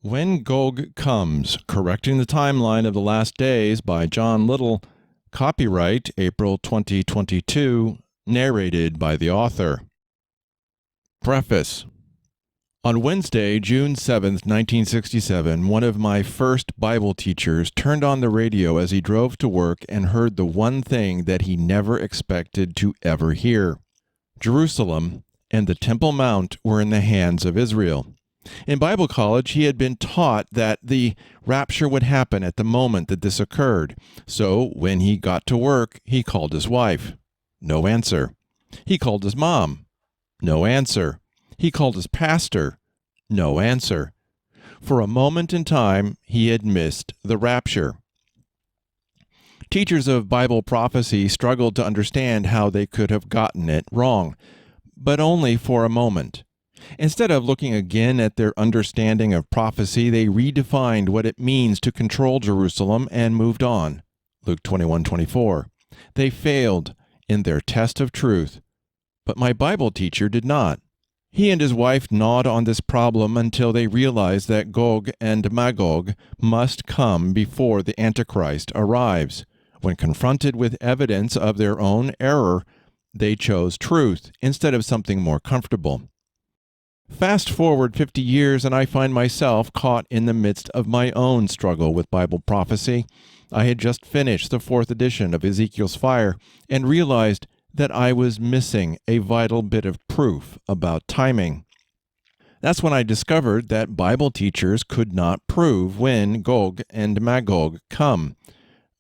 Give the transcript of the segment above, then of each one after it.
When Gog Comes, Correcting the Timeline of the Last Days by John Little, copyright April 2022, narrated by the author. Preface. On Wednesday, June 7, 1967, one of my first Bible teachers turned on the radio as he drove to work and heard the one thing that he never expected to ever hear. Jerusalem and the Temple Mount were in the hands of Israel. In Bible college, he had been taught that the rapture would happen at the moment that this occurred. So when he got to work, he called his wife. No answer. He called his mom. No answer. He called his pastor. No answer. For a moment in time, he had missed the rapture. Teachers of Bible prophecy struggled to understand how they could have gotten it wrong, but only for a moment. Instead of looking again at their understanding of prophecy, they redefined what it means to control Jerusalem and moved on. Luke 21:24. They failed in their test of truth, but my Bible teacher did not. He and his wife gnawed on this problem until they realized that Gog and Magog must come before the Antichrist arrives. When confronted with evidence of their own error, they chose truth instead of something more comfortable. Fast forward 50 years, and I find myself caught in the midst of my own struggle with Bible prophecy. I had just finished the 4th edition of Ezekiel's Fire and realized that I was missing a vital bit of proof about timing. That's when I discovered that Bible teachers could not prove when Gog and Magog come,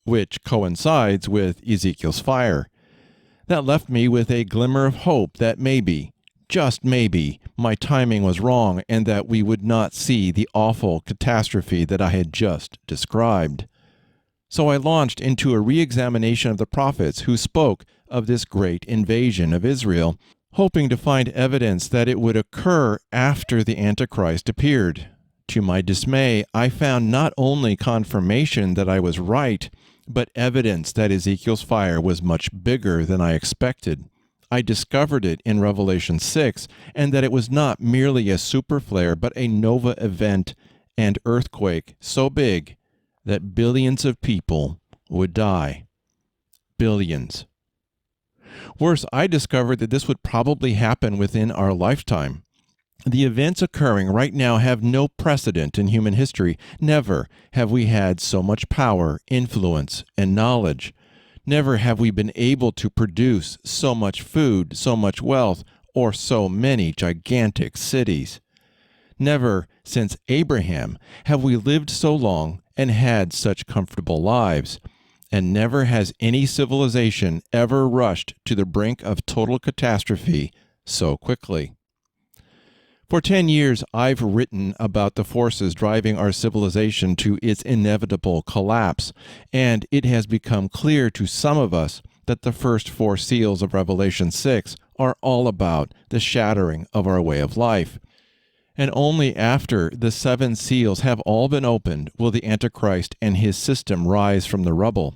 which coincides with Ezekiel's Fire. That left me with a glimmer of hope that maybe, just maybe, my timing was wrong and that we would not see the awful catastrophe that I had just described. So I launched into a re-examination of the prophets who spoke of this great invasion of Israel, hoping to find evidence that it would occur after the Antichrist appeared. To my dismay, I found not only confirmation that I was right, but evidence that Ezekiel's Fire was much bigger than I expected. I discovered it in Revelation 6, and that it was not merely a superflare, but a nova event and earthquake so big that billions of people would die. Billions. Worse, I discovered that this would probably happen within our lifetime. The events occurring right now have no precedent in human history. Never have we had so much power, influence, and knowledge. Never have we been able to produce so much food, so much wealth, or so many gigantic cities. Never since Abraham have we lived so long and had such comfortable lives. And never has any civilization ever rushed to the brink of total catastrophe so quickly. For 10 years, I've written about the forces driving our civilization to its inevitable collapse, and it has become clear to some of us that the first 4 seals of Revelation 6 are all about the shattering of our way of life. And only after the 7 seals have all been opened will the Antichrist and his system rise from the rubble.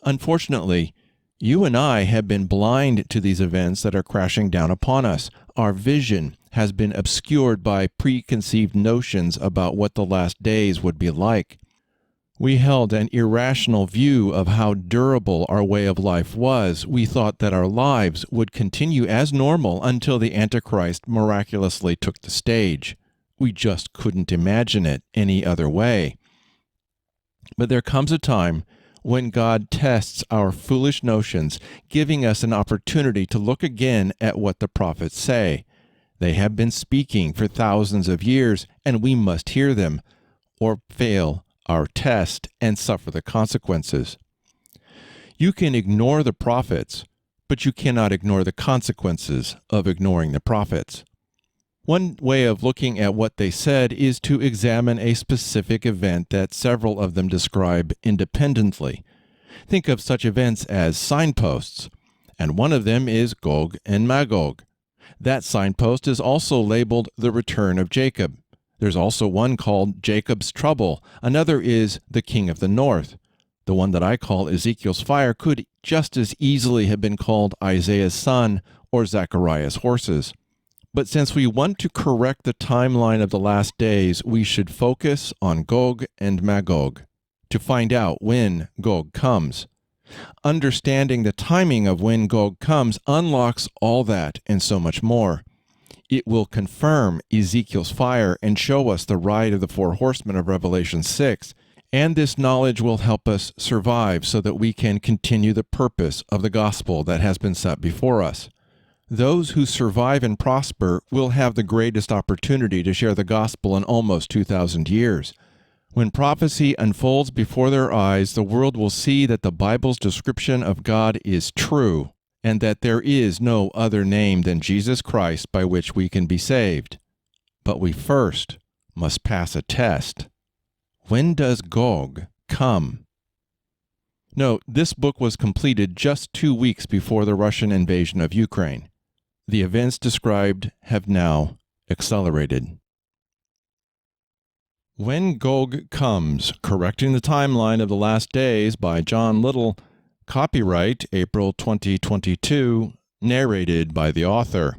Unfortunately, you and I have been blind to these events that are crashing down upon us. Our vision has been obscured by preconceived notions about what the last days would be like. We held an irrational view of how durable our way of life was. We thought that our lives would continue as normal until the Antichrist miraculously took the stage. We just couldn't imagine it any other way. But there comes a time when God tests our foolish notions, giving us an opportunity to look again at what the prophets say. They have been speaking for thousands of years, and we must hear them, or fail our test and suffer the consequences. You can ignore the prophets, but you cannot ignore the consequences of ignoring the prophets. One way of looking at what they said is to examine a specific event that several of them describe independently. Think of such events as signposts, and one of them is Gog and Magog. That signpost is also labeled the return of Jacob. There's also one called Jacob's trouble. Another is the king of the north. The one that I call Ezekiel's Fire could just as easily have been called Isaiah's son or Zechariah's horses. But since we want to correct the timeline of the last days, we should focus on Gog and Magog to find out when Gog comes. Understanding the timing of when Gog comes unlocks all that and so much more. It will confirm Ezekiel's fire and show us the ride of the four horsemen of Revelation 6. And this knowledge will help us survive so that we can continue the purpose of the gospel that has been set before us. Those who survive and prosper will have the greatest opportunity to share the gospel in almost 2,000 years. When prophecy unfolds before their eyes, the world will see that the Bible's description of God is true, and that there is no other name than Jesus Christ by which we can be saved. But we first must pass a test. When does Gog come? Note, this book was completed just 2 weeks before the Russian invasion of Ukraine. The events described have now accelerated. When Gog Comes, Correcting the Timeline of the Last Days by John Little, copyright April 2022, narrated by the author.